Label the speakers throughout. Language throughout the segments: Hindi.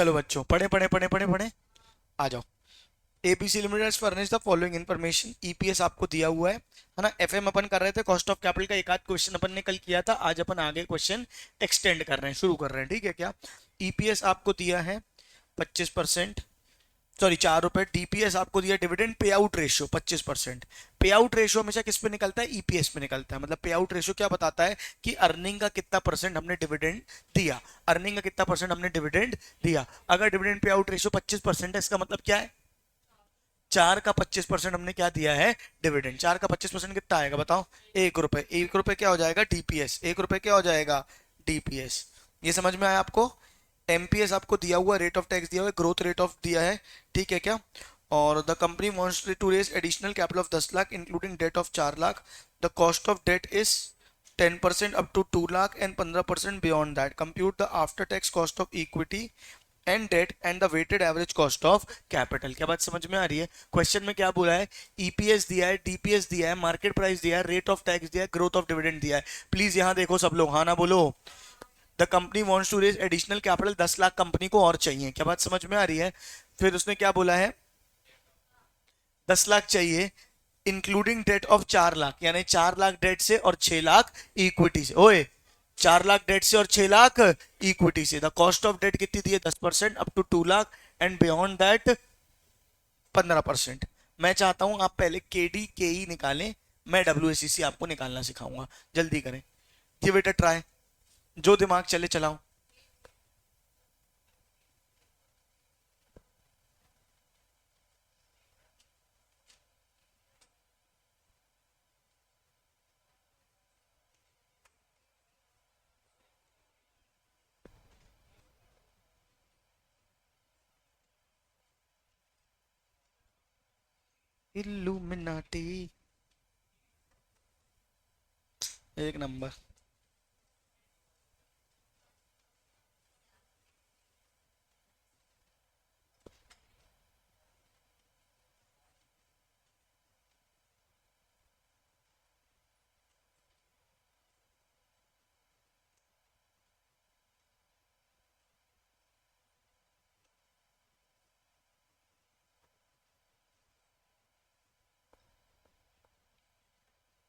Speaker 1: चलो बच्चों, पढ़े पढ़े पढ़े पढ़े पढ़े, आ जाओ। ABC limited has furnish the following information. EPS आपको दिया हुआ है ना। एफएम अपन कर रहे थे, कॉस्ट ऑफ कैपिटल का एक आध क्वेश्चन अपन ने कल किया था, आज अपन आगे क्वेश्चन एक्सटेंड कर रहे हैं, शुरू कर रहे हैं, ठीक है क्या। ईपीएस आपको दिया है 25%, सॉरी 4 रुपए। डीपीएस आपको दिया डिविडेंड पे आउट रेशियो 25%। पे आउट रेशियो हमेशा किस पे निकलता है? ईपीएस पे निकलता है। मतलब पे आउट रेशियो क्या बताता है कि अर्निंग का कितना परसेंट हमने डिविडेंड दिया, अर्निंग का कितना परसेंट हमने डिविडेंड दिया। अगर डिविडेंड पे आउट रेशियो 25% है, इसका मतलब क्या है? 4 का 25% हमने क्या दिया है? डिविडेंड। 4 का 25% कितना आएगा बताओ? 1 रुपए। 1 रुपए क्या हो जाएगा? डीपीएस। 1 रुपए क्या हो जाएगा? डीपीएस। ये समझ में आया आपको? एमपीएस आपको दिया हुआ, रेट ऑफ टैक्स दिया हुआ है, ग्रोथ रेट ऑफ दिया है, ठीक है क्या। और the company wants to raise additional capital of 10 lakh including debt of 4 lakh. The cost of debt is 10% up to 2 lakh and 15% beyond that. Compute the after tax cost of equity and debt and the weighted average cost of capital. क्या बात समझ में आ रही है? क्वेश्चन में क्या बोला है? ईपीएस दिया है, डीपीएस दिया है, मार्केट प्राइस दिया है, रेट ऑफ टैक्स दिया है, ग्रोथ ऑफ डिविडेंड दिया है। प्लीज यहां देखो सब लोग, हाँ ना बोलो। The company wants to raise additional capital, 10 lakh company को और चाहिए। क्या बात समझ में आ रही है? फिर उसने क्या बोला है? 10 लाख चाहिए इंक्लूडिंग डेट ऑफ 4 लाख, यानी 4 लाख डेट से और 6 लाख इक्विटी से। ओए, 4 लाख डेट से और 6 लाख इक्विटी से। द कॉस्ट ऑफ डेट कितनी दी है? 10% up to 2 lakh and beyond that 15%। मैं चाहता हूं आप पहले केडी केई निकालें, मैं डब्ल्यूएसीसी आपको निकालना सिखाऊंगा। जल्दी करें, गिव इट अ ट्राई, जो दिमाग चले चलाओ। इल्लुमिनाटी, एक नंबर।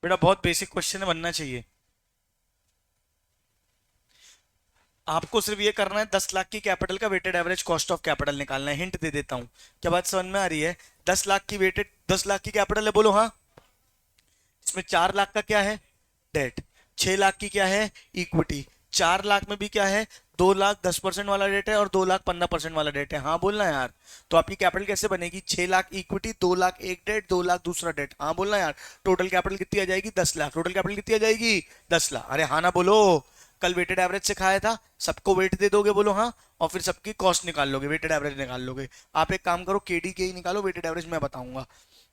Speaker 1: बेटा बहुत बेसिक क्वेश्चन है, बनना चाहिए। आपको सिर्फ ये करना है, 10 लाख की कैपिटल का weighted average cost of capital निकालना है। हिंट दे देता हूं, क्या बात समझ में आ रही है? 10 लाख की वेटेड, 10 लाख की कैपिटल है, बोलो हाँ। इसमें 4 लाख का क्या है? डेट। 6 लाख की क्या है? इक्विटी। 4 लाख में भी क्या है? 2 लाख 10% वाला डेट है और 2 लाख 15% वाला डेट है। हाँ बोलना यार। तो आपकी कैपिटल कैसे बनेगी? 6 लाख इक्विटी, 2 लाख एक डेट, 2 लाख दूसरा डेट। हाँ बोलना यार। टोटल कैपिटल कितनी आ जाएगी? 10 लाख। टोटल कैपिटल कितनी आ जाएगी? 10 लाख। अरे हाँ ना बोलो। कल वेटेड एवरेज सिखाया था, सबको वेट दे दोगे, बोलो हाँ। और फिर सबकी कॉस्ट निकाल लोगे, वेटेड एवरेज निकाल लोगे। आप एक काम करो, केडी के ही निकालो, वेटेड एवरेज मैं बताऊंगा।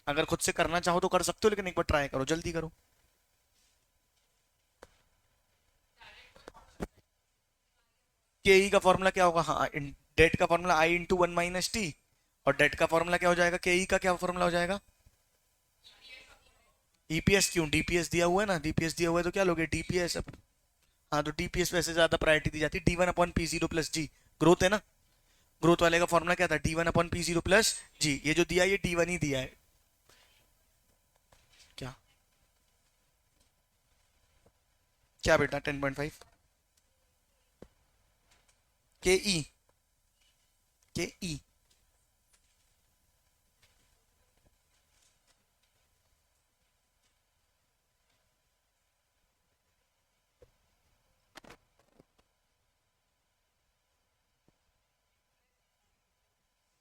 Speaker 1: अगर खुद से करना चाहो तो कर सकते हो, लेकिन एक बार ट्राई करो, जल्दी करो। के ई का फॉर्मूला क्या होगा? हाँ, डेट का फॉर्मूला आई इंटू 1 - टी। और डेट का फॉर्मूला क्या हो जाएगा? के ई का क्या फॉर्मूला हो जाएगा? ईपीएस। क्यों? डीपीएस दिया हुआ है ना, डीपीएस दिया हुआ है तो क्या लोगे? डीपीएस। हाँ, तो डीपीएस वैसे ज्यादा प्रायोरिटी दी जाती है। D1/P0 + G, ग्रोथ है ना। ग्रोथ वाले का फॉर्मूला क्या था? D1/P0 + G। ये जो दिया है, ये D1 ही दिया है। क्या क्या बेटा? 10.5 के ई, के ई।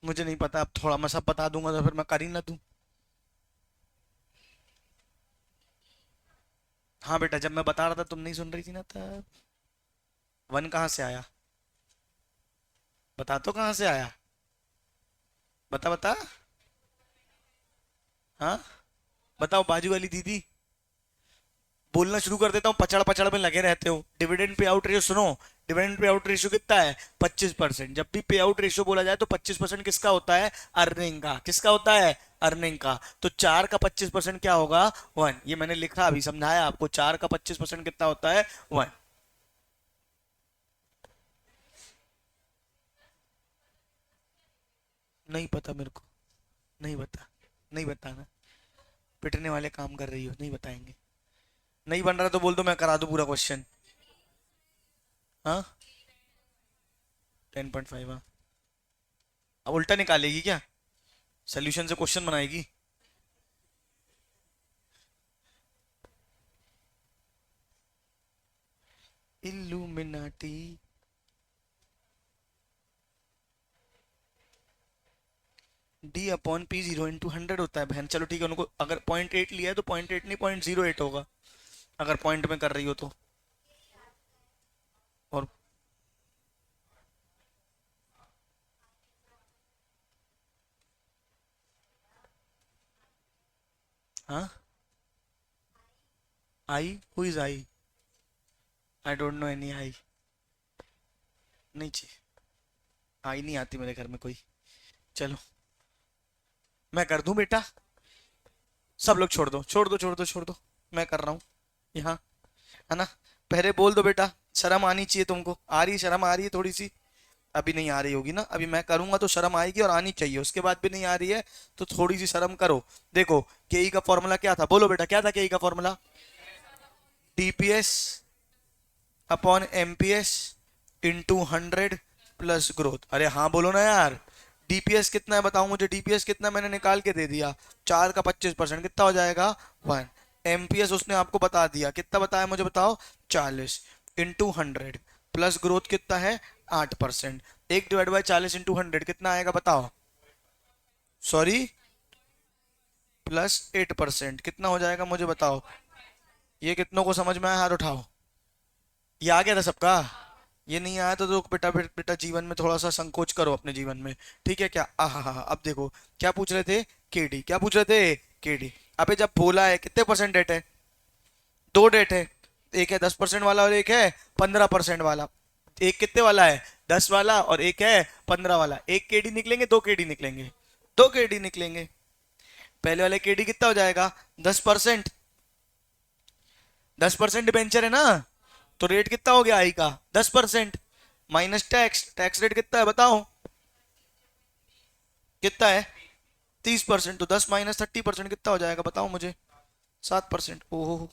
Speaker 1: मुझे नहीं पता, अब थोड़ा मैं सब बता दूंगा तो फिर मैं कर ही ना दूं। हाँ बेटा, जब मैं बता रहा था तुम नहीं सुन रही थी ना, तब। 1 कहाँ से आया? बता तो, कहाँ से आया? बता बता। हाँ, बताओ बाजू वाली दीदी। बोलना शुरू कर देता हूँ, पचड़ पचड़ में लगे रहते हो। डिविडेंड पे आउट रेशियो सुनो। डिविडेंड पे आउट रेशियो कितना है? 25%। जब भी पे आउट रेशियो बोला जाए तो 25% किसका होता है? अर्निंग का। किसका होता है? अर्निंग का। तो 4 का 25% क्या होगा? 1। ये मैंने लिखा, अभी समझाया आपको। 4 का 25% कितना होता है? 1। नहीं पता मेरे को, नहीं बता, नहीं बताना। पिटने वाले काम कर रही हो, नहीं बताएंगे। नहीं बन रहा तो बोल दो, मैं करा दूं पूरा क्वेश्चन। हाँ 10.5। हाँ अब उल्टा निकालेगी क्या, सोल्यूशन से क्वेश्चन बनाएगी? इल्लुमिनाटी। डी अपॉन पी 0 × 100 होता है बहन। चलो ठीक है, उनको अगर 0.8 लिया है तो 0.8 नहीं 0.08 होगा, अगर पॉइंट में कर रही हो तो। और हाँ, I, who is I? I don't know any I. नहीं चाहिए, आई नहीं आती मेरे घर में कोई। चलो मैं कर दूं बेटा, सब लोग छोड़ दो, छोड़ दो, छोड़ दो, छोड़ दो, मैं कर रहा हूँ यहाँ, है ना? पहले बोल दो बेटा, शर्म आनी चाहिए तुमको। आ रही शर्म, आ रही है थोड़ी सी? अभी नहीं आ रही होगी ना, अभी मैं करूंगा तो शर्म आएगी और आनी चाहिए। उसके बाद भी नहीं आ रही है तो थोड़ी सी शर्म करो। देखो केई का फॉर्मूला क्या था, बोलो बेटा, क्या था केई का formula? DPS upon MPS into 100 plus growth. अरे हाँ बोलो ना यार। डीपीएस कितना है बताओ मुझे, डीपीएस कितना मैंने निकाल के दे दिया, 4 का 25% कितना हो जाएगा? 1। एमपीएस उसने आपको बता दिया, कितना बताया मुझे बताओ? 40 इंटू 100 प्लस ग्रोथ कितना है? 8%। 1/40 इंटू 100 कितना आएगा बताओ? सॉरी, +8% कितना हो जाएगा मुझे बताओ? ये कितनों को समझ में आया, हाथ उठाओ। ये आ गया था सबका? ये नहीं आया तो बेटा बेटा जीवन में थोड़ा सा संकोच करो अपने जीवन में, ठीक है क्या? हाँ, अब देखो क्या पूछ रहे थे, केडी क्या पूछ रहे थे, केडी। अबे जब बोला है कितने परसेंट डेट है, दो डेट है, एक है 10% वाला और एक है 15% वाला। एक कितने वाला है, 10 वाला, और एक है 15 वाला। एक केडी निकलेंगे, दो केडी निकलेंगे? दो केडी निकलेंगे। पहले वाले केडी कितना हो जाएगा? 10%। 10% डिबेंचर है ना, तो रेट कितना हो गया आई का? 10% माइनस टैक्स। टैक्स रेट कितना है बताओ? कितना है? 30%। तो 10 - 30% कितना हो जाएगा बताओ मुझे? 7%। ओहो,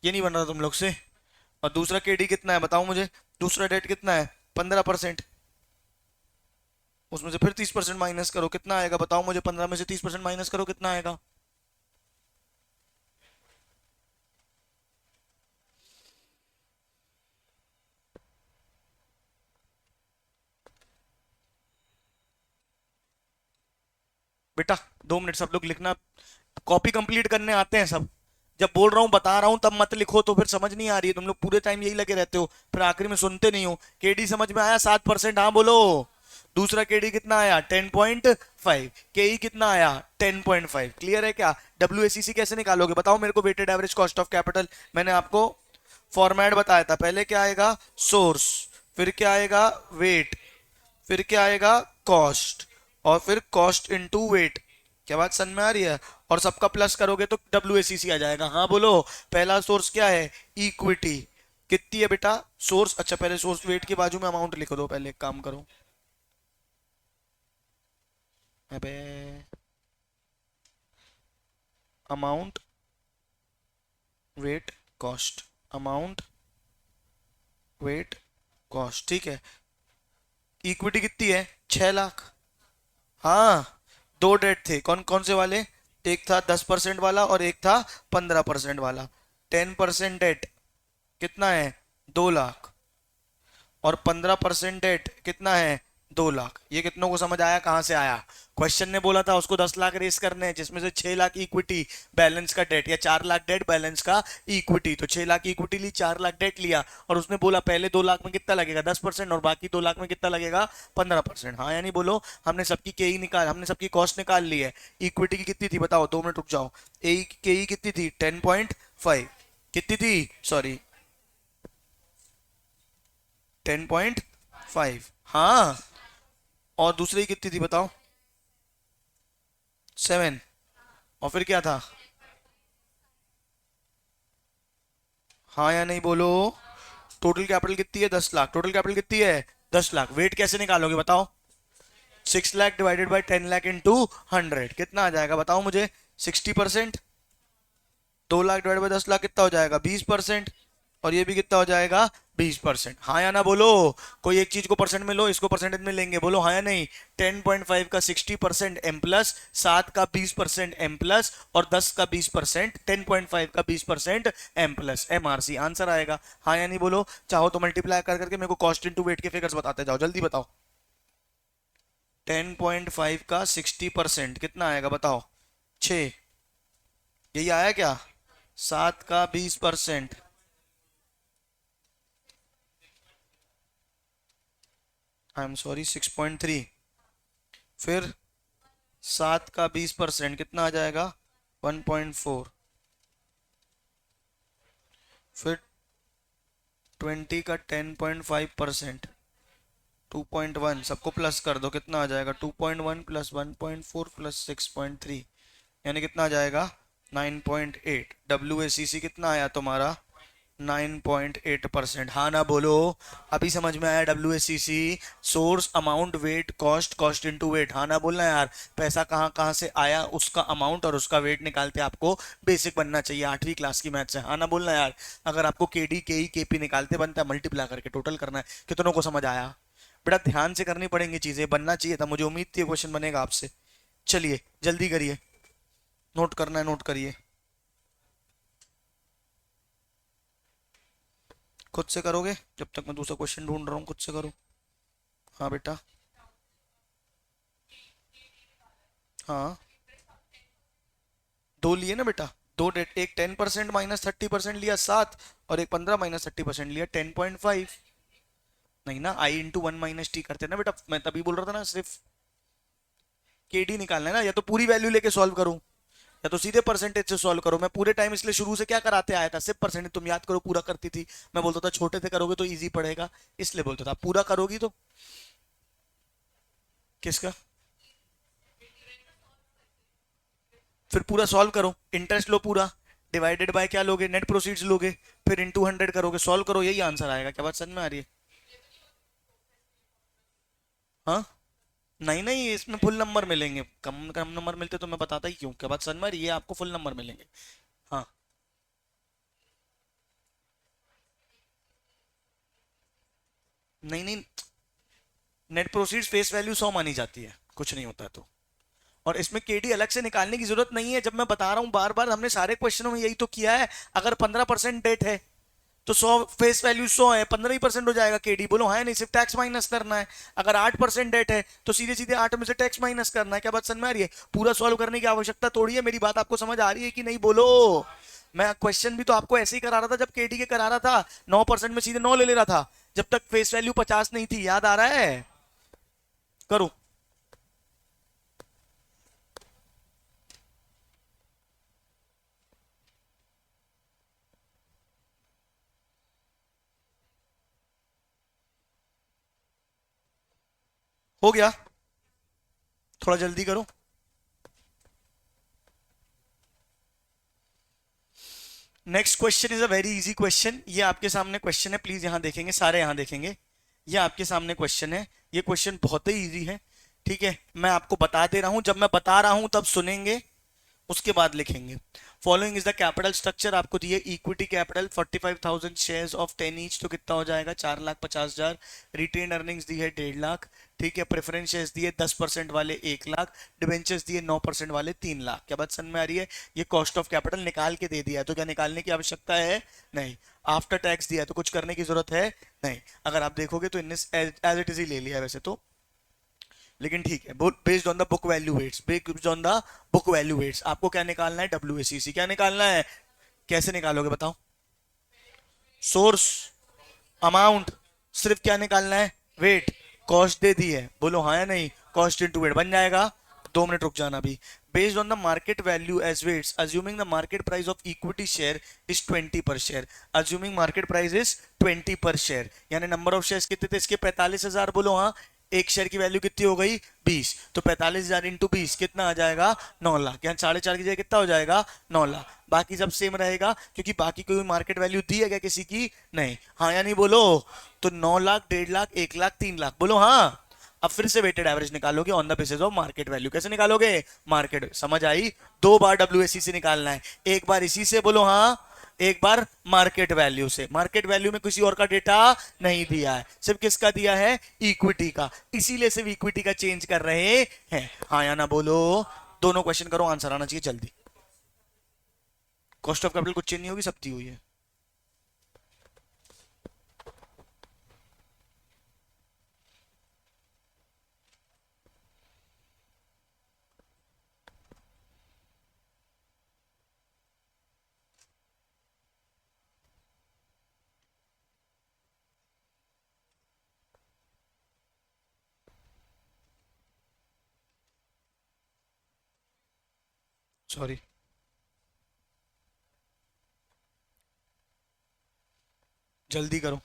Speaker 1: ये नहीं बन रहा तुम लोग से। और दूसरा केडी कितना है बताओ मुझे? दूसरा डेट कितना है? 15%। उसमें से फिर 30% माइनस करो, कितना आएगा बताओ मुझे? 15 में से 30% माइनस करो, कितना आएगा? बेटा 2 मिनट सब लोग लिखना, कॉपी कंप्लीट करने आते हैं सब। जब बोल रहा हूँ बता रहा हूँ तब मत लिखो, तो फिर समझ नहीं आ रही है। तुम लोग पूरे टाइम यही लगे रहते हो, फिर आखिरी में सुनते नहीं हो। केडी समझ में आया? 7%। हाँ बोलो। दूसरा केडी कितना आया? 10.5। केई कितना आया? 10.5। क्लियर है क्या? डब्ल्यू कैसे निकालोगे बताओ मेरे को? Weighted average cost of capital मैंने आपको फॉर्मेट बताया था। पहले क्या आएगा? सोर्स, फिर क्या आएगा? वेट, फिर क्या आएगा? कॉस्ट, और फिर कॉस्ट इनटू वेट। क्या बात समझ में आ रही है? और सबका प्लस करोगे तो डब्ल्यू आ जाएगा। हाँ बोलो। पहला सोर्स क्या है? इक्विटी। कितनी है बेटा सोर्स? अच्छा पहले सोर्स, वेट के बाजू में अमाउंट लिख दो। पहले एक काम करो, अबे amount, weight, cost, amount, weight, cost, ठीक है। इक्विटी कितनी है? 6 लाख। हाँ, दो डेट थे, कौन कौन से वाले? एक था 10% वाला और एक था 15% वाला। 10% डेट कितना है? 2 लाख। और 15% डेट कितना है? 2 लाख। ये कितनों को समझ आया? कहाँ से आया? क्वेश्चन ने बोला था उसको 10 लाख रेस करने हैं, जिसमें से 6 लाख इक्विटी बैलेंस का डेट, या 4 लाख डेट बैलेंस का इक्विटी। तो 6 लाख इक्विटी ली, 4 लाख डेट लिया, और उसने बोला पहले 2 लाख में कितना लगेगा? 10%, और बाकी 2 लाख में कितना लगेगा? 15%। हाँ या नहीं बोलो? हमने सबकी के ई निकाल, हमने सबकी कॉस्ट निकाल ली है। इक्विटी की कितनी थी बताओ? 2 मिनट रुक जाओ। ए के ई कितनी थी? 10.5। कितनी थी? सॉरी, 10.5। हाँ, और दूसरी कितनी थी बताओ? 7। और फिर क्या था? हाँ या नहीं बोलो? टोटल कैपिटल कितनी है? 10 लाख। टोटल कैपिटल कितनी है? 10 लाख। वेट कैसे निकालोगे बताओ? 6 lakh divided by 10 lakh into 100 कितना आ जाएगा बताओ मुझे? 60%। 2 लाख डिवाइड बाय 10 लाख कितना हो जाएगा? 20%। और ये भी कितना हो जाएगा? 20%। हाँ या ना बोलो। कोई एक चीज को परसेंट में लो, इसको परसेंटेज में लेंगे, बोलो हाँ या नहीं? 10.5 का 60% एम प्लस, 7 का 20% एम प्लस, और 10 का 20%, 10.5 का 20% एम प्लस, MRC आंसर आएगा। हाँ या नहीं बोलो। चाहो तो मल्टीप्लाई कर करके मेरे को कॉस्ट इनटू वेट के फिगर्स बताते जाओ, जल्दी बताओ। 10.5 का 60% कितना आएगा बताओ? 6। यही आया क्या? 7 का 20%, आई एम सॉरी 6.3। फिर 7 का 20% कितना आ जाएगा? 1.4। फिर 20 का 10.5%, 2.1। सबको प्लस कर दो, कितना आ जाएगा? 2.1 प्लस 1.4 प्लस 6.3, यानी कितना आ जाएगा? 9.8। WACC कितना आया तुम्हारा? 9.8%। हाँ ना बोलो। अभी समझ में आया? WACC source, amount, weight, cost, cost into weight. हाँ ना बोलना यार। पैसा कहाँ कहाँ से आया, उसका अमाउंट और उसका वेट निकालते आपको बेसिक बनना चाहिए, 8वीं क्लास की मैथ से। हाँ ना बोलना यार। अगर आपको KD KE KP निकालते बनता है, मल्टीप्लाई करके टोटल करना है। कितनों को समझ आया? बेटा ध्यान से करनी पड़ेंगी चीजें, बनना चाहिए था, मुझे उम्मीद थी क्वेश्चन बनेगा आपसे। चलिए जल्दी करिए, नोट करना है नोट करिए। खुद से करोगे? जब तक मैं दूसरा क्वेश्चन ढूंढ रहा हूँ खुद से करो। हाँ बेटा। हाँ, दो लिए ना बेटा। दो डेट, एक 10% माइनस 30% लिया 7, और एक 15 माइनस 30% लिया 10.5। नहीं ना, I × 1 - T करते ना बेटा, मैं तभी बोल रहा था ना सिर्फ KD निकालना है ना। या तो पूरी वैल्यू लेके सॉल्व करूं, या तो सीधे परसेंटेज से सॉल्व करो। मैं पूरे टाइम इसलिए शुरू से क्या कराते आया था, सिर्फ परसेंटेज। तुम याद करो, पूरा करती थी। मैं बोलता था छोटे से करोगे तो इजी पड़ेगा, इसलिए बोलता था पूरा करोगी तो। किसका? फिर पूरा सॉल्व करो, इंटरेस्ट लो पूरा, डिवाइडेड बाय क्या लोगे? नेट प्रोसीड्स लोगे, फिर इनटू 100 करोगे, सॉल्व करो, यही आंसर आएगा। क्या बात समझ में आ रही है? हाँ। नहीं नहीं, इसमें फुल नंबर मिलेंगे, कम कम नंबर मिलते तो मैं बताता ही क्यों। क्या बात समझ में आ रही है? आपको फुल नंबर मिलेंगे। हाँ। नहीं नहीं, नेट प्रोसीड्स फेस वैल्यू 100 मानी जाती है, कुछ नहीं होता तो। और इसमें KD अलग से निकालने की जरूरत नहीं है। जब मैं बता रहा हूं बार बार, हमने सारे क्वेश्चनों में यही तो किया है। अगर 15% डेट है तो 100 फेस वैल्यू 100 है, 15% हो जाएगा KD, बोलो हाँ, नहीं सिर्फ टैक्स माइनस करना है। अगर 8% डेट है तो सीधे सीधे 8 में से टैक्स माइनस करना है। क्या बात समझ में आ रही है? पूरा सॉल्व करने की आवश्यकता थोड़ी है। मेरी बात आपको समझ आ रही है कि नहीं बोलो? मैं क्वेश्चन भी तो आपको ऐसे ही करा रहा था जब KD के करा रहा था, 9% में सीधे 9 ले ले रहा था, जब तक फेस वैल्यू 50 नहीं थी। याद आ रहा है? करो। हो गया? थोड़ा जल्दी करो। Next question is a very easy question. ये आपके सामने क्वेश्चन है, प्लीज यहां देखेंगे, सारे यहां देखेंगे। ये आपके सामने क्वेश्चन है। ये क्वेश्चन बहुत ही इजी है, ठीक है? मैं आपको बता दे रहा हूं, जब मैं बता रहा हूं तब सुनेंगे, उसके बाद लिखेंगे। Following is the capital structure. आपको दिए equity capital 45,000 shares of 10 each, तो कितना हो जाएगा? 4,50,000। रिटेन अर्निंग्स दी है 1.5 लाख, ठीक है? प्रेफरेंस शेयर्स दिए 10% वाले 1 लाख, डिवेंचर्स दिए 9% वाले 3 लाख। क्या बात समझ में आ रही है? ये कॉस्ट ऑफ कैपिटल निकाल के दे दिया है, तो क्या निकालने की आवश्यकता है? नहीं। आफ्टर टैक्स दिया है तो कुछ करने की जरूरत है? नहीं। अगर आप देखोगे तो एज इट इज ही ले लिया है वैसे तो, लेकिन ठीक है। Based on the book value weights, based on the book value weights आपको क्या निकालना है? WACC। क्या निकालना है? कैसे निकालोगे बताओ? सोर्स, अमाउंट, सिर्फ क्या निकालना है? वेट। कॉस्ट दे दी है, बोलो हाँ या नहीं? कॉस्ट इनटू वेट बन जाएगा। 2 मिनट रुक जाना भी। Based on the market value as weights, assuming the market price of equity share is 20 per share. Assuming market price is 20 per share, यानी नंबर ऑफ शेयर कितने थे इसके? 45,000। बोलो हाँ। एक शेयर की वैल्यू कितनी हो गई? 20। तो 45,000 इंटू 20 कितना आ जाएगा? 9 लाख। यहाँ 4.5 की जगह कितना हो जाएगा? 9 लाख। बाकी सब सेम रहेगा, क्योंकि बाकी कोई मार्केट वैल्यू दी है क्या किसी की? नहीं। हाँ या नहीं बोलो? तो 9 लाख, 1.5 लाख, 1 लाख, 3 लाख, बोलो हाँ। अब फिर से वेटेड एवरेज निकालोगे on the basis of market value. कैसे निकालोगे? मार्केट, समझ आई? दो बार डब्ल्यू से निकालना है, एक बार इसी से बोलो हाँ, एक बार मार्केट वैल्यू से। मार्केट वैल्यू में किसी और का डेटा नहीं दिया है, सिर्फ किसका दिया है? इक्विटी का, इसीलिए सिर्फ इक्विटी का चेंज कर रहे हैं। हाँ या ना बोलो। दोनों क्वेश्चन करो, आंसर आना चाहिए जल्दी। कॉस्ट ऑफ कैपिटल कुछ चेंज नहीं होगी, सब दी हुई है। सॉरी। जल्दी करो।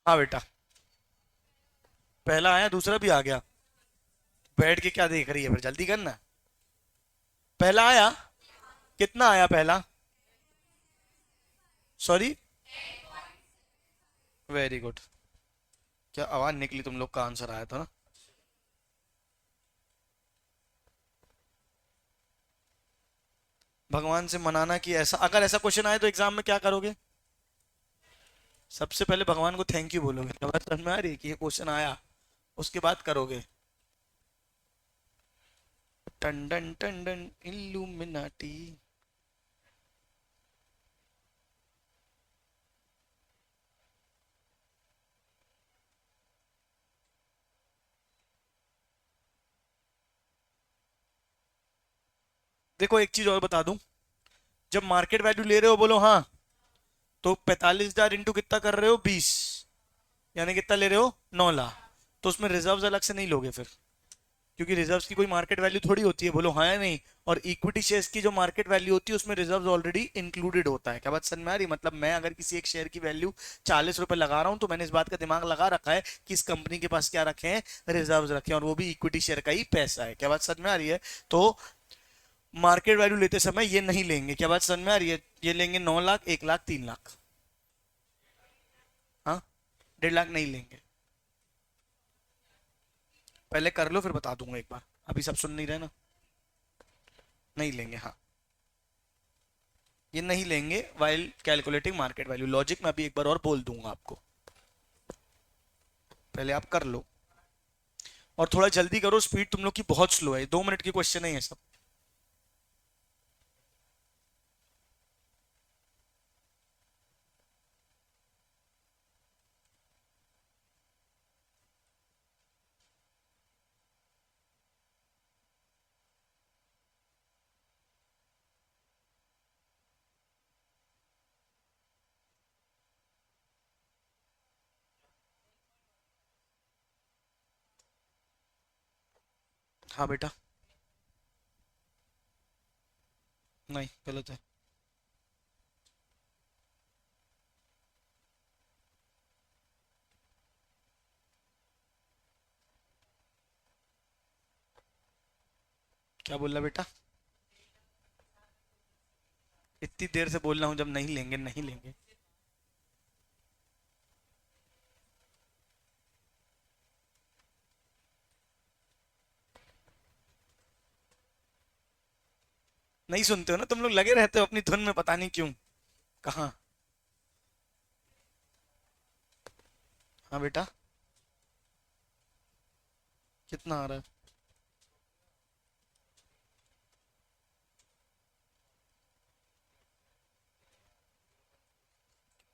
Speaker 1: हाँ बेटा। पहला आया दूसरा भी आ गया, बैठ के क्या देख रही है, फिर जल्दी करना। पहला आया, कितना आया पहला? Sorry, very good. क्या आवाज निकली, तुम लोग का आंसर आया था ना। भगवान से मनाना कि ऐसा, अगर ऐसा क्वेश्चन आए तो एग्जाम में क्या करोगे? सबसे पहले भगवान को थैंक यू बोलोगे, क्या बात समझ में आ रही है कि ये क्वेश्चन आया, उसके बाद करोगे। टन टन टन टन इल्यूमिनाटी। देखो एक चीज और बता दूं, जब मार्केट वैल्यू ले रहे हो बोलो हाँ, तो 45,000 इंटू कितना कर रहे हो, 20, यानी कितना ले रहे हो, 9 लाख। तो उसमें रिजर्व्स अलग से नहीं लोगे फिर, क्योंकि रिजर्व्स की कोई मार्केट वैल्यू थोड़ी होती है, बोलो हाँ या नहीं। और इक्विटी शेयर्स की जो मार्केट वैल्यू होती है उसमें रिजर्व्स ऑलरेडी इंक्लूडेड होता है। क्या बात समझ में आ रही? मतलब मैं अगर किसी एक शेयर की वैल्यू 40 रुपए लगा रहा हूं, तो मैंने इस बात का दिमाग लगा रखा है कि इस कंपनी के पास क्या रखे हैं, रिजर्व्स रखे हैं, और वो भी इक्विटी शेयर का ही पैसा है। क्या बात समझ में आ रही है? तो मार्केट वैल्यू लेते समय ये नहीं लेंगे। क्या बात समझ में आ रही है? ये लेंगे 9 लाख, 1 लाख, 3 लाख। हाँ, 1.5 लाख नहीं लेंगे। पहले कर लो फिर बता दूंगा एक बार, अभी सब सुन नहीं रहे ना। नहीं लेंगे, हाँ, ये नहीं लेंगे while calculating market value. Logic मैं अभी एक बार और बोल दूंगा आपको, पहले आप कर लो। और थोड़ा जल्दी करो, स्पीड तुम लोग की बहुत स्लो है, 2 मिनट की क्वेश्चन है ये सब। हाँ बेटा। नहीं, गलत है। क्या बोल रहा बेटा? इतनी देर से बोल रहा हूं, जब नहीं लेंगे नहीं लेंगे। नहीं सुनते हो ना तुम लोग, लगे रहते हो अपनी धुन में, पता नहीं क्यों। कहाँ? हाँ बेटा। कितना आ रहा है?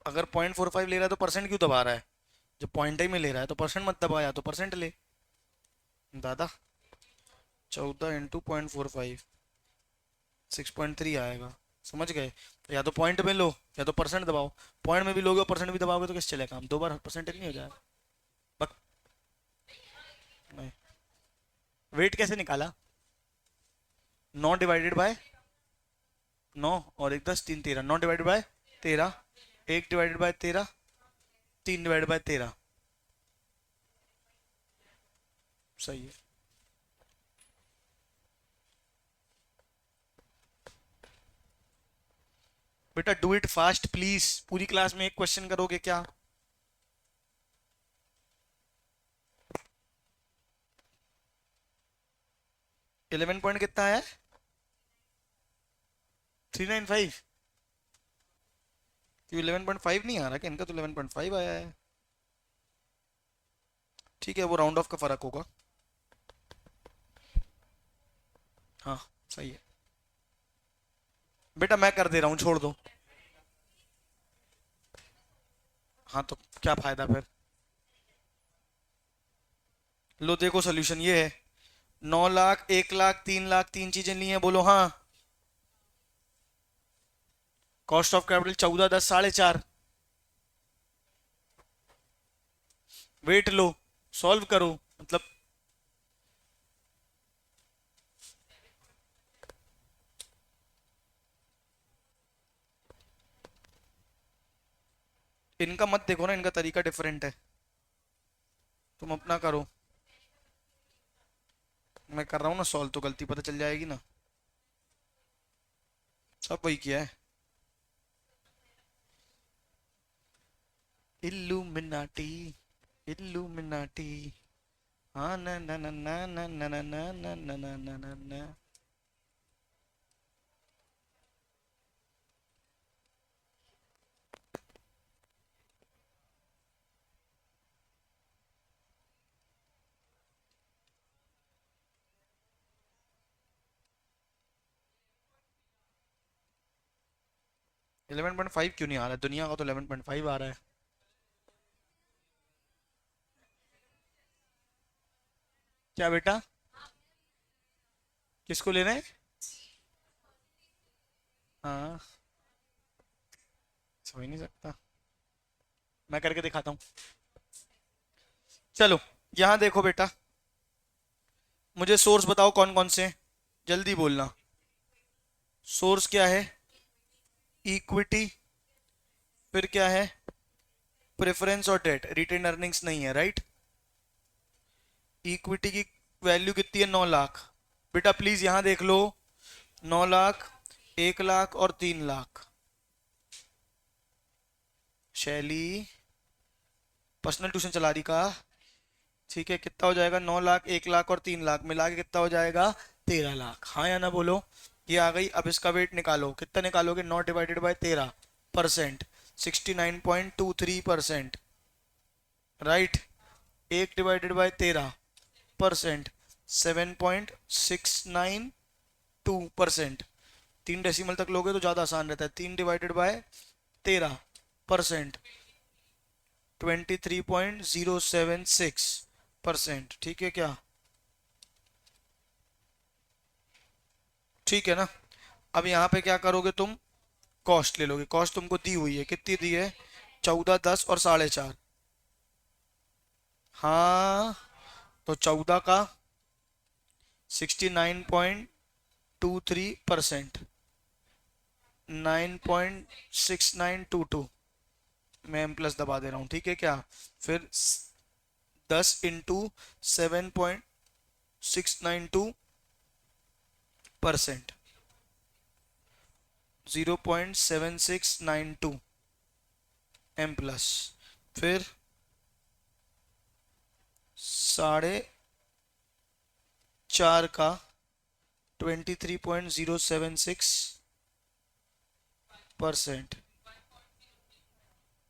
Speaker 1: अगर 0.45 ले रहा है तो परसेंट क्यों दबा रहा है? जब पॉइंट ही में ले रहा है तो परसेंट मत दबा, या तो परसेंट ले। दादा, 14 इंटू 0.45, 6.3 आएगा। समझ गए? या तो पॉइंट में लो, या तो परसेंट दबाओ। पॉइंट में भी लोगे और परसेंट भी दबाओगे तो कैसे चलेगा काम, 2 बार परसेंटेज नहीं हो जाएगा? बक नहीं। वेट कैसे निकाला? 9 डिवाइडेड बाय 9, और 1 10 3 13, 9 divided by 13, 1 divided by 13, 3 divided by 13। सही है बेटा, डू इट फास्ट प्लीज। पूरी क्लास में एक क्वेश्चन करोगे क्या? 11 पॉइंट कितना है? 395। क्यों 11.5 नहीं आ रहा क्या? इनका तो 11.5 आया है। ठीक है, वो राउंड ऑफ का फर्क होगा। हाँ, सही है बेटा, मैं कर दे रहा हूँ, छोड़ दो। हाँ तो क्या फायदा फिर? लो देखो, सोल्यूशन ये है। 9 लाख, 1 लाख, 3 लाख, तीन चीजें ली हैं, बोलो हाँ। Cost of capital 14 10 4.5। वेट लो, सॉल्व करो, मतलब। इनका मत देखो ना, इनका तरीका डिफरेंट है। तुम अपना करो, मैं कर रहा हूँ ना सॉल्व, तो गलती पता चल जाएगी ना। सब वही किया है। इल्लूमिनाटी, इल्लूमिनाटी। हाँ ना ना ना ना ना ना ना ना ना ना ना ना ना ना। 11.5 क्यों नहीं आ रहा है? दुनिया का तो 11.5 आ रहा है। क्या बेटा? किसको लेना है? हाँ, समझ नहीं सकता, मैं करके दिखाता हूँ। चलो, यहाँ देखो बेटा, मुझे सोर्स बताओ कौन कौन से हैं? जल्दी बोलना। सोर्स क्या है? इक्विटी। फिर क्या है? प्रेफरेंस और डेट। रिटेन अर्निंग्स नहीं है, राइट? इक्विटी की वैल्यू कितनी है? 9 लाख। बेटा प्लीज यहां देख लो, 9 लाख, 1 लाख और 3 लाख। शैली पर्सनल ट्यूशन चला रही का? ठीक है, कितना हो जाएगा? 9 लाख, 1 लाख और 3 लाख मिला के कितना हो जाएगा? 13 लाख। हाँ या ना बोलो। ये आ गई। अब इसका वेट निकालो, कितना निकालोगे? 9 divided by 13%, 69.23%, right? 1 divided by 13%, 7.692%। 3 decimal तक लोगे तो ज्यादा आसान रहता है। 3 डिवाइडेड बाय 13%, 23.076%। ठीक है क्या? ठीक है ना? अब यहाँ पे क्या करोगे तुम? कॉस्ट ले लोगे। कॉस्ट तुमको दी हुई है, कितनी दी है? 14, 10 और 4.5। हाँ, तो 14 का 69.23%, 9.6922। मैं एम प्लस दबा दे रहा हूँ, ठीक है क्या? फिर 10 इंटू 7.692%, 0.7692 एम प्लस। फिर 4.5 का 23.076%,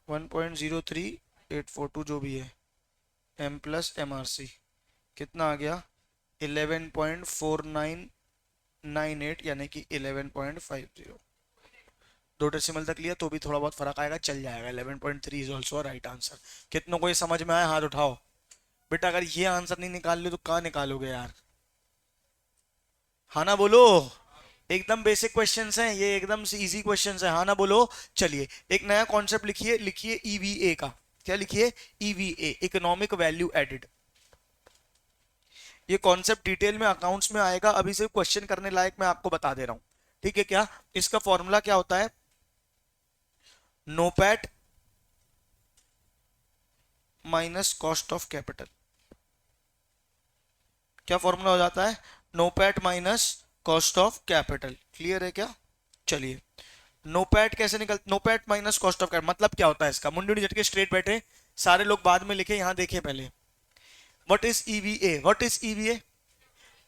Speaker 1: 1.03842 जो भी है, M plus M R C. कितना आ गया? 11.4998, यानी कि 11.50। 2 डेसिमल तक लिया तो भी थोड़ा बहुत फर्क आएगा, चल जाएगा। 11.3 इज ऑल्सो राइट आंसर। कितनों को ये समझ में आया? हाथ उठाओ। बेटा अगर ये आंसर नहीं निकाल लो तो कहाँ निकालोगे यार? हाँ ना बोलो। एकदम बेसिक क्वेश्चंस हैं ये, एकदम से इजी क्वेश्चंस हैं। हाँ ना बोलो। चलिए, एक नया कॉन्सेप्ट लिखिए, लिखिए ईवीए का। क्या लिखिए? EVA, economic value added. ये कॉन्सेप्ट डिटेल में अकाउंट्स में आएगा, अभी सिर्फ क्वेश्चन करने लायक मैं आपको बता दे रहा हूं। ठीक है क्या? इसका फॉर्मूला क्या होता है? NOPAT minus cost of capital. क्या फॉर्मूला हो जाता है? NOPAT minus cost of capital. Clear है क्या? चलिए, नोपैट कैसे निकल, NOPAT minus cost of capital मतलब क्या होता है इसका? मुंडी झटके स्ट्रेट बैठे, सारे लोग बाद में लिखे, यहां देखिए पहले। What is EVA? What is EVA?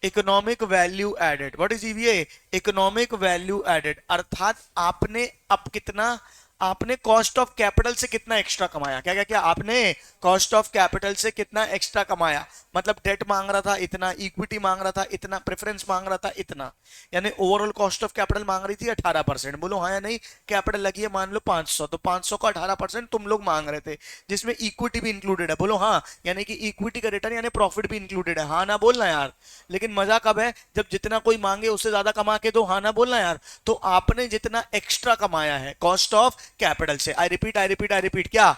Speaker 1: Economic value added. What is EVA? Economic value added. अर्थात आपने अब कितना, आपने कॉस्ट ऑफ कैपिटल से कितना एक्स्ट्रा कमाया। क्या क्या क्या? आपने कॉस्ट ऑफ कैपिटल से कितना एक्स्ट्रा कमाया। मतलब डेट मांग रहा था इतना, इक्विटी मांग रहा था इतना, प्रेफरेंस मांग रहा था इतना, यानी ओवरऑल कॉस्ट ऑफ कैपिटल मांग रही थी 18%। बोलो हाँ या नहीं? कैपिटल लगी है मान लो 500, तो 500 का 18% तुम लोग मांग रहे थे, जिसमें इक्विटी भी इंक्लूडेड है। बोलो हाँ, यानी कि इक्विटी का रिटर्न यानी प्रॉफिट भी इंक्लूडेड है। हाँ ना बोलना यार। लेकिन मजा कब है? जब जितना कोई मांगे उससे ज्यादा कमा के दो। हाँ ना बोलना यार। तो आपने जितना एक्स्ट्रा कमाया है कॉस्ट ऑफ कैपिटल से, I repeat, I repeat, I repeat, क्या?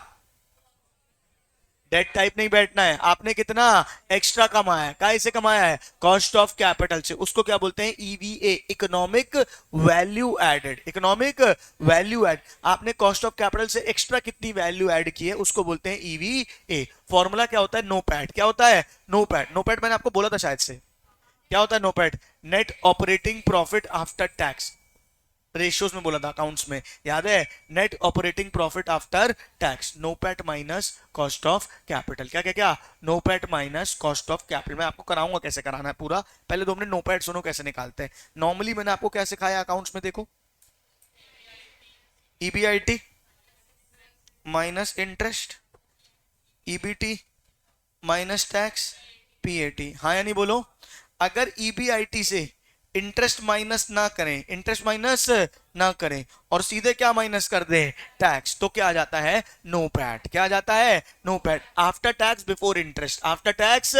Speaker 1: डेट टाइप नहीं बैठना है, आपने कितना एक्स्ट्रा कमाया है, काय से कमाया है, कॉस्ट ऑफ कैपिटल से, उसको क्या बोलते हैं, EVA, economic value added, economic value add, आपने कॉस्ट ऑफ कैपिटल से एक्स्ट्रा कितनी वैल्यू ऐड की है उसको बोलते हैं ईवीए। फॉर्मूला क्या होता है, नोपैट, क्या होता है, नोपैट, नोपैट मैंने आपको बोला था शायद से, क्या होता है NOPAT, net operating profit after tax, ratios में बोला था अकाउंट्स में, याद है, net operating profit after tax, NOPAT minus cost of capital, क्या क्या क्या, NOPAT minus cost of capital. मैं आपको कराऊंगा कैसे कराना है पूरा, पहले 2 मिनट नोपैट सुनो कैसे निकालते हैं। नॉर्मली मैंने आपको क्या सिखाया अकाउंट्स में, देखो, EBIT minus interest, EBT minus tax, PAT, हाँ या नहीं बोलो। अगर ईबीआईटी से इंटरेस्ट माइनस ना करें, इंटरेस्ट माइनस ना करें और सीधे क्या माइनस कर दें, टैक्स, तो क्या आ जाता है, नो पैट, क्या आ जाता है, NOPAT, after tax before interest, after tax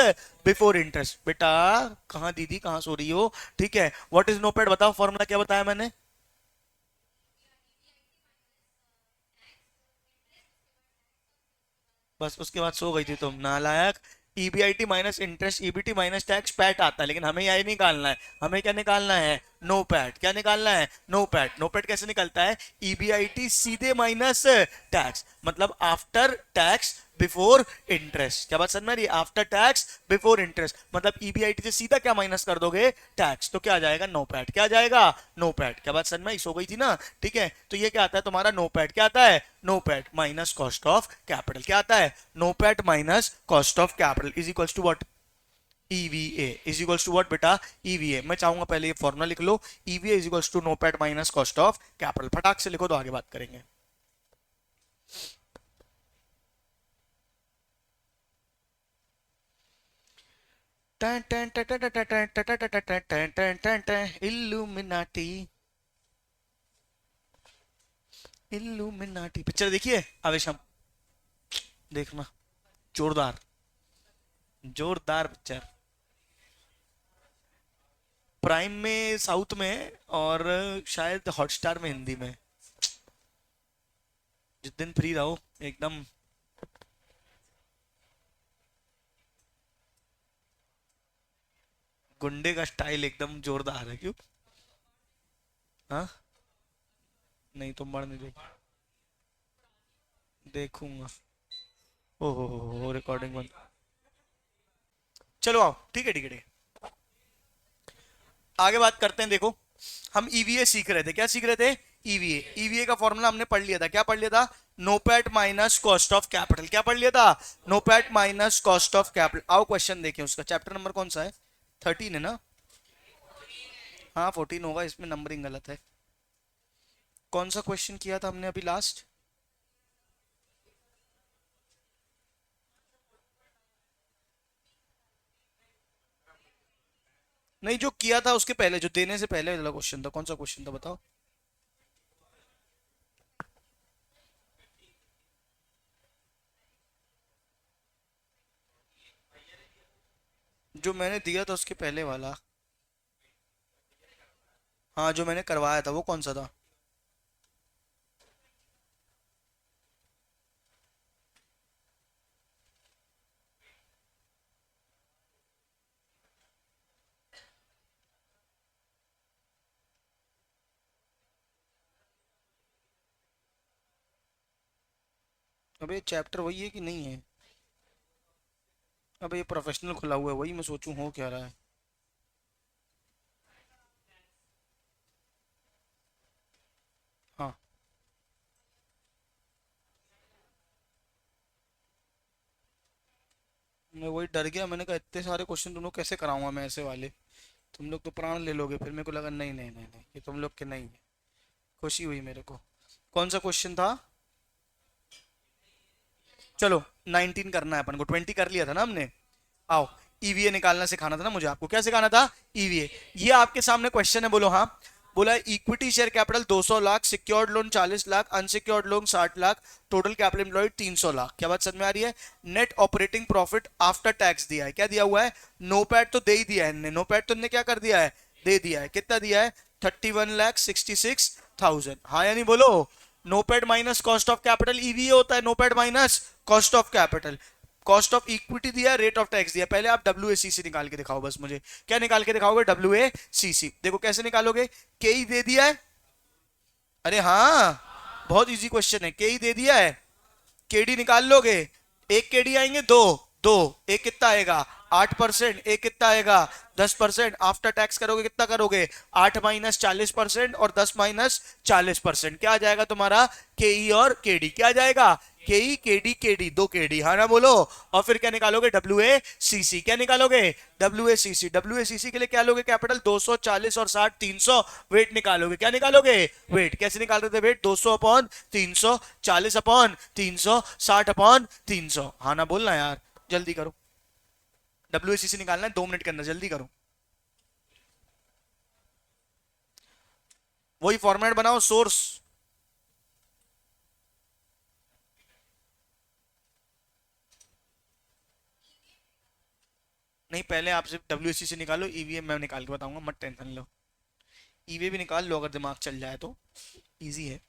Speaker 1: before interest. बेटा कहां दीदी, कहां सो रही हो, ठीक है, व्हाट इज नो पैट, बताओ फॉर्मूला क्या बताया मैंने, बस उसके बाद सो गई थी तुम, नालायक। EBIT minus interest, EBT minus tax, PAT आता है, लेकिन हमें यही निकालना है, हमें क्या निकालना है, नो पैट, क्या निकालना है, नो पैट। नो पैट कैसे निकलता है, ईबीआईटी सीधे माइनस टैक्स, मतलब आफ्टर टैक्स बिफोर इंटरेस्ट, क्या बात समझ में आ रही है, आफ्टर टैक्स बिफोर इंटरेस्ट, मतलब ईबीआईटी से सीधा क्या माइनस कर दोगे, टैक्स, तो क्या आ जाएगा, नो पैट, क्या आ जाएगा, नो पैट, क्या बात समझ में आई, सो गई थी ना, ठीक है, तो ये क्या आता है तुम्हारा, नो पैट, क्या आता है, NOPAT minus cost of capital, क्या आता है, NOPAT minus cost of capital is equals to what, EVA is equals to what बेटा, ईवीए। मैं चाहूंगा पहले ये फॉर्मूला लिख लो, EVA is equals to NOPAT minus cost of capital, फटाक से लिखो तो आगे बात करेंगे। इल्यूमिनाटी, इल्यूमिनाटी पिक्चर देखिए आवेशम, देखना, जोरदार, जोरदार पिक्चर, प्राइम में साउथ में और शायद हॉटस्टार में हिंदी में, जिस दिन फ्री रहो एकदम, गुंडे का स्टाइल एकदम जोरदार है, क्यों, हाँ, नहीं तुम मर नहीं देख, देखूंगा, ओहो रिकॉर्डिंग बंद, चलो आओ, ठीक है ठीक है ठीक है, आगे बात करते हैं। देखो हम ईवीए सीख रहे थे, क्या सीख रहे थे, ईवीए, ईवीए का फॉर्मूला हमने पढ़ लिया था, क्या पढ़ लिया था, NOPAT minus cost of capital, क्या पढ़ लिया था, NOPAT minus cost of capital. आओ क्वेश्चन देखें उसका, चैप्टर नंबर कौन सा है, 13 है ना, हाँ 14 होगा, इसमें नंबरिंग गलत है। कौन सा क्वेश्चन किया था हमने अभी लास्ट, नहीं जो किया था उसके पहले, जो देने से पहले वाला क्वेश्चन था, कौन सा क्वेश्चन था बताओ, जो मैंने दिया था उसके पहले वाला, हाँ जो मैंने करवाया था वो कौन सा था, अबे चैप्टर वही है कि नहीं है, अबे ये प्रोफेशनल खुला हुआ है, वही मैं सोचूं हो क्या रहा है, हाँ मैं वही डर गया, मैंने कहा इतने सारे क्वेश्चन तुम लोग कैसे कराऊंगा मैं ऐसे वाले, तुम लोग तो प्राण ले लोगे, फिर मेरे को लगा नहीं नहीं नहीं नहीं ये तुम लोग के नहीं है, खुशी हुई मेरे को। कौन सा क्वेश्चन था, चलो 19 करना है अपन को, 20 कर लिया था ना हमने, आओ ईवीए निकालना सिखाना था ना मुझे आपको, क्या सिखाना था, ईवीए। ये आपके सामने क्वेश्चन है, बोलो हाँ, बोला equity share capital 200 lakh, secured loan 40 lakh, unsecured loan 60 lakh, total capital employed 300 lakh, क्या बात समझ में आ रही है, net operating profit after tax दिया है, क्या दिया हुआ है, नोपैट तो दे ही दिया है इनने, नोपैट तो इनने क्या कर दिया है, दे दिया है, कितना दिया है, 31,66,000, हाँ या नहीं बोलो, NOPAT minus cost of capital EVA होता है, NOPAT minus cost of capital, cost of equity दिया, रेट ऑफ टैक्स दिया, पहले आप WACC निकाल के दिखाओ बस मुझे। क्या निकाल के दिखाओगे? WACC। देखो कैसे निकालोगे, के ही दे दिया है, अरे हाँ बहुत इजी क्वेश्चन है, के ही दे दिया है, केडी निकाल लोगे, एक केडी आएंगे दो, दो एक कितना आएगा 8%, एक कितना आएगा 10%, आफ्टर टैक्स करोगे कितना करोगे 8 माइनस 40% और 10 माइनस 40%, क्या आ जाएगा तुम्हारा केई और केडी, क्या आ जाएगा केई केडी केडी, दो केडी, हाँ ना बोलो। और फिर क्या निकालोगे WACC, क्या निकालोगे WACC, WACC के लिए क्या लोगे कैपिटल 240 और 60 300, वेट निकालोगे, क्या निकालोगे वेट, कैसे निकाल रहे थे वेट 200 अपॉन 300, 40 अपॉन 300, 60 अपॉन 300, हाँ ना बोलना यार, जल्दी करो, WACC निकालना है 2 मिनट के अंदर, जल्दी करो, वही फॉर्मेट बनाओ सोर्स। नहीं पहले आप सिर्फ WACC निकालो, EVM मैं निकाल के बताऊंगा, मत टेंशन लो, ईवे भी निकाल लो अगर दिमाग चल जाए तो, इजी है।